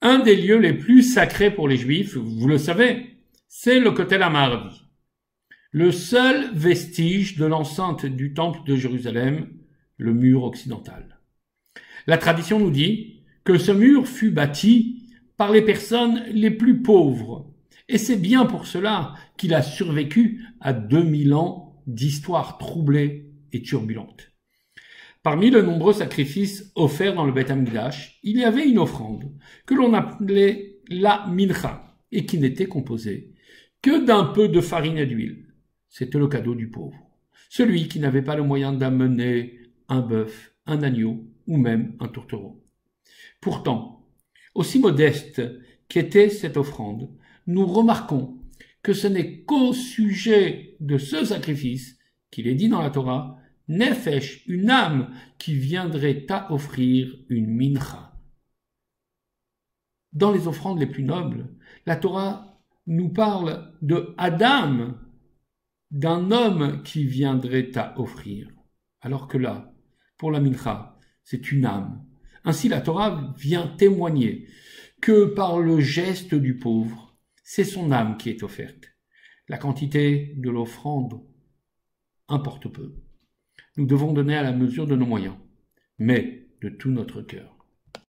Un des lieux les plus sacrés pour les Juifs, vous le savez, c'est le Kotel HaMaaravi, le seul vestige de l'enceinte du temple de Jérusalem, le mur occidental. La tradition nous dit que ce mur fut bâti par les personnes les plus pauvres, et c'est bien pour cela qu'il a survécu à 2000 ans d'histoire troublée et turbulente. Parmi les nombreux sacrifices offerts dans le Beth Amikdash, il y avait une offrande que l'on appelait la mincha et qui n'était composée que d'un peu de farine et d'huile. C'était le cadeau du pauvre, celui qui n'avait pas le moyen d'amener un bœuf, un agneau ou même un tourtereau. Pourtant, aussi modeste qu'était cette offrande, nous remarquons que ce n'est qu'au sujet de ce sacrifice qu'il est dit dans la Torah « Nefesh », une âme qui viendrait à offrir une mincha. Dans les offrandes les plus nobles, la Torah nous parle de Adam, d'un homme qui viendrait à offrir. Alors que là, pour la mincha, c'est une âme. Ainsi, la Torah vient témoigner que par le geste du pauvre, c'est son âme qui est offerte. La quantité de l'offrande importe peu. Nous devons donner à la mesure de nos moyens, mais de tout notre cœur.